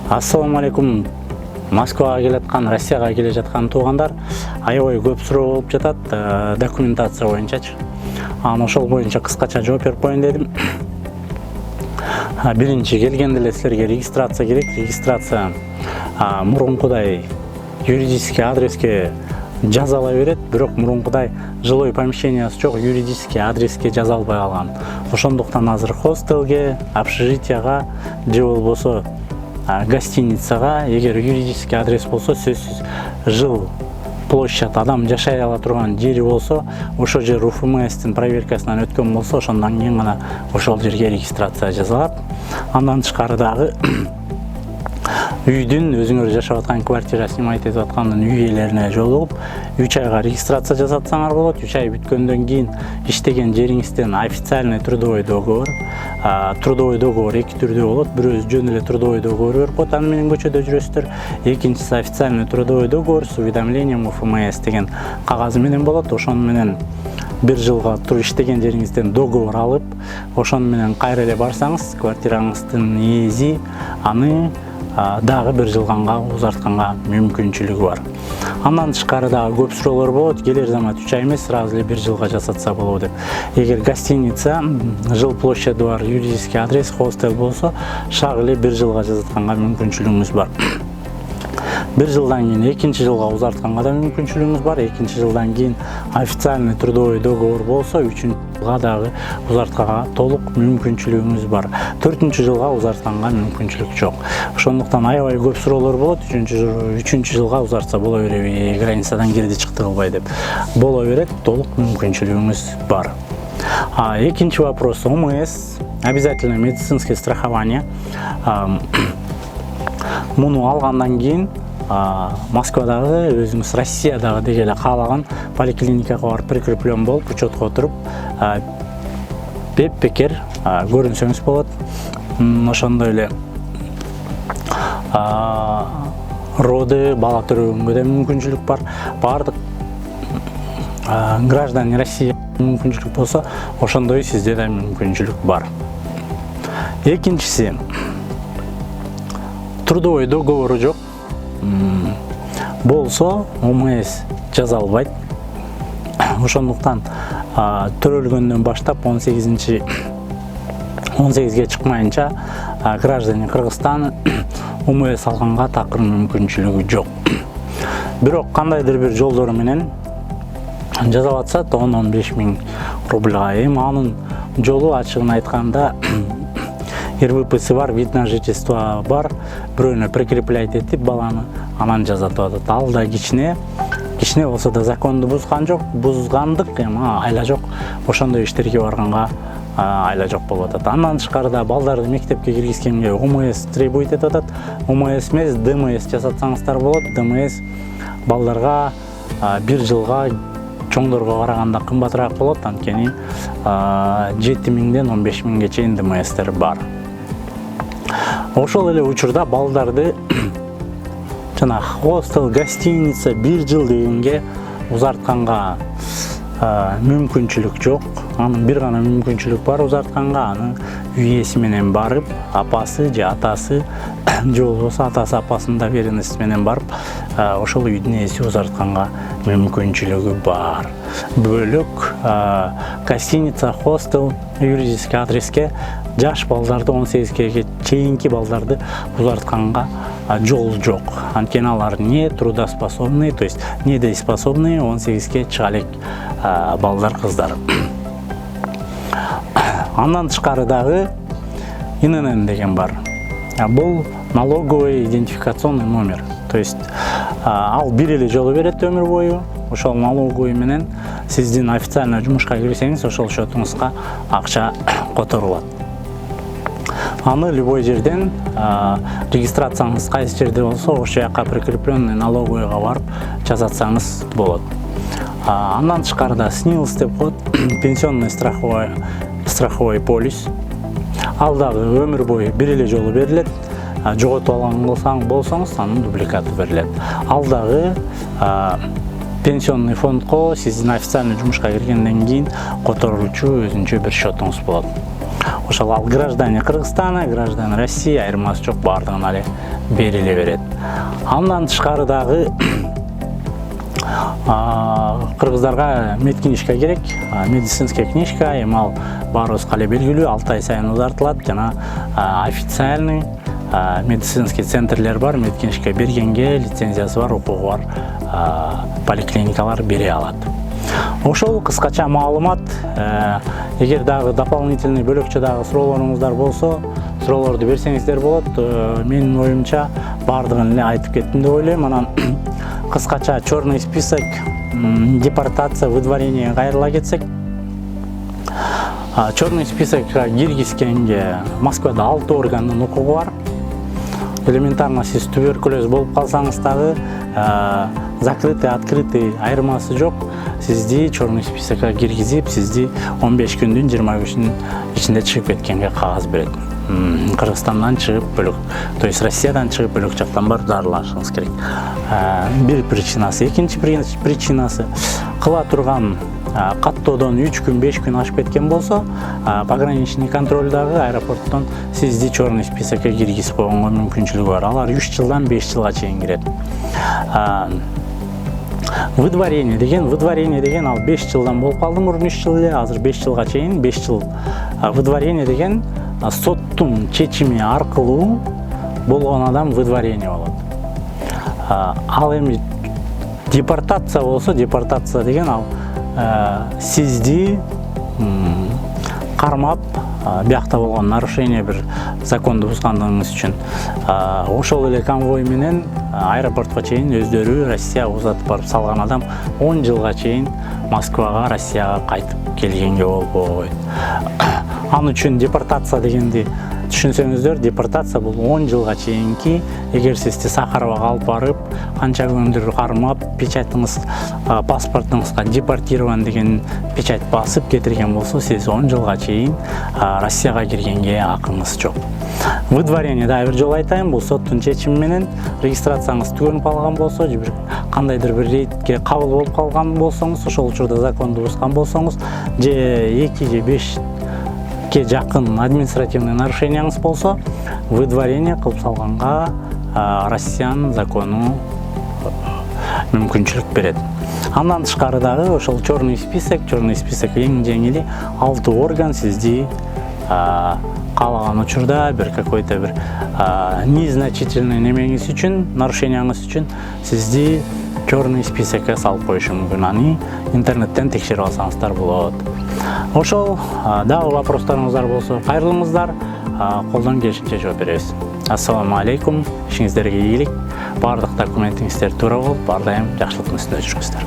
Ассаламу алейкум. Москвага келе жаткан, Россияга келе жаткан туугандар аябай көп суроо болуп жатат документация боюнчачы. Ошол боюнча кыскача жооп берип коеюн дедим. Биринчи келгенде эле силерге регистрация керек. Регистрация мурункудай юридический адреске жаза ала берет, бирок мурункудай жилой помещениясы жок, юридический адреске жаза албай калган. Ошондуктан азыр хостелге, общежитияга же болбосо гостиницага, эгер юридический адрес болсо, сөзсүз жыл площадь адам жашай ала турган жери болсо, ошол жер УФМСтин проверкасынан өткөн болсо, ошондон кийин гана ошол жерге регистрация жасалат. Андан тышкары дагы үйдүн өзүңөр жашап аткан квартира снимать этип аткандын үй ээлерине жолугуп 3 айга регистрация жасатсаңар болот. 3 ай бүткөндөн кийин иштеген жериңизден официальный трудовой договор, трудовой договор эки түрдүү болот. Бирөөсү жөн эле трудовой договор берип коет, аны менен көчөдө жүрөсүздөр. Экинчиси официальный трудовой договор с уведомлением УФМС деген кагазы менен болот. Ошону менен бир жылга иштеген жериңизден договор алып, ошону менен кайра эле барсаңыз, квартираңыздын ээси аны дагы бир жылганга узартканга мүмкүнчүлүгү бар. Андан тышкары дагы көп суроолор болот. Келер замат 3 ай эмес, сразу эле бир жылга жасатса болобу деп. Эгер гостиница, жыл площади бар, юридический адрес, хостел болсо, шак эле бир жылга жасатканга мүмкүнчүлүгүңүз бар. Бир жылдан кийин экинчи жылга узартканга да мүмкүнчүлүгүңүз бар. Экинчи жылдан кийин официальный трудовой договор болсо, үчүнчү жылга дагы узартканга толук мүмкүнчүлүгүңүз бар. Төртүнчү жылга узартканга мүмкүнчүлүк жок. Ошондуктан аябай көп суроолор болот. Үчүнчү жылга узартса боло береби, границадан кирди чыкты кылбай деп. Боло берет, толук мүмкүнчүлүгүңүз бар. Экинчи вопрос. ОМС, обязательно медицинское страхование. Муну алгандан кийин Москвадагы, өзүңүз Россиядагы деги эле каалаган поликлиникага барып прикреплен болуп, учетко отуруп, бепбекер көрүнсөңүз болот. Ошондой эле роды, бала төрөгөнгө да мүмкүнчүлүк бар. Бардык граждане Россия мүмкүнчүлүк болсо, ошондой сизде да мүмкүнчүлүк бар. Экинчиси, трудовой договору жок болсо, ОМС жаза албайт. Ошондуктан төрөлгөндөн баштап 18ге чыкмайынча граждане Кыргызстан ОМС алганга такыр мүмкүнчүлүгү жок. Бирок кандайдыр бир жолдору менен жазалап атса 10-15 миң рубльга. Анын жолу ачыгын айтканда РВПсы бар, вид на жительство бар, бирөөнө прикрепляйт этип баланы, анан жазатып атат. Ал да кичине болсо да законду бузгандык, айла жок. Ошондой иштерге барганга айла жок болуп атат. Андан тышкары да балдарды мектепке киргизгенге ОМС требует этип атат. ОМС эмес, ДМС жасатсаңыздар болот. ДМС балдарга бир жылга чоңдорго караганда кымбатыраак болот, анткени 7 миңден 15 миңге чейин ДМСтер бар. Ошол эле учурда балдарды жана хостел, гостиница бир жыл дегенге узартканга мүмкүнчүлүк жок. Анын бир гана мүмкүнчүлүк бар узартканга, аны үй ээси менен барып, апасы же атасы же болбосо атасы апасынын доверенности менен барып, ошол үйдүн ээси узартканга мүмкүнчүлүгү бар. Бөлөк гостиница, хостел, юридический адреске жаш балдарды 18ге чейинки балдарды узартканга жол жок. Анткени алар не трудоспособный, то есть недееспособный 18ге чыга элек балдар, кыздар. Андан тышкары дагы ИНН деген бар. Бул налоговый идентификационный номер. То есть ал бир эле жолу берет өмүр бою. Ошол налоговый менен сиздин официально жумушка кирсеңиз, ошол счетуңузга акча которулат. Аны любой жерден регистрацияңыз кайсы жерде болсо, ошол жака прикрепленный налоговыйга барып жасатсаңыз болот. Андан тышкары да СНИЛС деп коет, пенсионный страховой полис. Ал дагы өмүр бою бир эле жолу берилет. Жоготуп алган болсоңуз, анын дубликаты берилет. Ал дагы пенсионный фондко сиздин официальный жумушка киргенден кийин которулчу өзүнчө бир счетуңуз болот. Ошол ал граждане Кыргызстана, граждане России айырмасы жок, бардыгына эле бериле берет. Андан тышкары дагы кыргыздарга медкнижка керек, медицинская книжка, эми ал баарыбызга эле белгилүү 6 ай сайын узартылат жана официальный медицинский центрлер бар, медкнижка бергенге лицензиясы бар, укугу бар поликлиникалар бере алат. Ошол кыскача маалымат. Эгер дагы дополнительный бөлөкчө дагы суроолоруңуздар болсо, суроолорду берсеңиздер болот. Менин оюмча бардыгын эле айтып кеттим деп ойлойм. Анан кыскача черный список, депортация, выдворение кайрыла кетсек. Черный списокко киргизгенге Москвада 6 органдын укугу бар. Элементарно сиз туберкулез болуп калсаңыз дагы закрытый, открытый айырмасы жок. Сизди черный списокко киргизип, сизди 15 күндүн 20 күндүн ичинде чыгып кеткенге кагаз берет. Кыргызстандан чыгып бөлөк, то есть Россиядан чыгып бөлөк жактан барып дарылашыңыз керек. Бир причинасы, экинчи причинасы кыла турган каттоодон 3 күн, 5 күн ашып кеткен болсо, пограничный контролдагы аэропорттон сизди черный списокко киргизип койгонго мүмкүнчүлүгү бар. Алар 3 жылдан 5 жылга чейин кирет. Выдворение деген ал 5 жылдан болуп калды, мурун 3 жыл эле, азыр 5 жылга чейин 5 жыл. Выдворение деген соттун чечими аркылуу болгон адам выдворение болот. Ал эми депортация болсо, депортация деген ал сизди кармап, биякта болгон нарушение бир законду бузгандыгыңыз үчүн ошол эле конвой менен аэропортко чейин өздөрү Россияга узатып барып салган адам 10 жылга чейин Москвага, Россияга кайтып келгенге болуп койт. Ал үчүн депортация дегенди түшүнсөңүздөр, депортация бул 10 жылга чейинки, эгер сизди Сахаровага алып барып, канча күндүр кармап, печатыңыз, паспортуңузга депортирован деген печать басып кетирген болсо, сиз 10 жылга чейин Россияга киргенге акыңыз жок. Выдворение да бир жолу айтайын, бул соттун чечими менен регистрацияңыз түгөнүп калган болсо, же бир кандайдыр бир рейдке кабыл болуп калган болсоңуз, ошол учурда законду бузган болсоңуз, же 2 же 5 жакын административный нарушенияңыз болсо, выдворение кылып салганга Россиянын закону мүмкүнчүлүк берет. Андан тышкары дагы ошол черный список эң жеңили 6 орган сизди каалаган учурда бир какой-то бир незначительный немеңиз үчүн, нарушенияңыз үчүн сизди черный списокко салып коюшу мүмкүн. Аны интернеттен текшерип алсаңыздар болот. Ошол дагы вопростарыңыздар болсо кайрылыңыздар, колдон келишинче жооп беребиз. Ассаламу алейкум, ишиңиздерге ийгилик, бардык документиңиздер туура болуп, ар дайым жакшылыктын үстүндө жүрүңүздөр.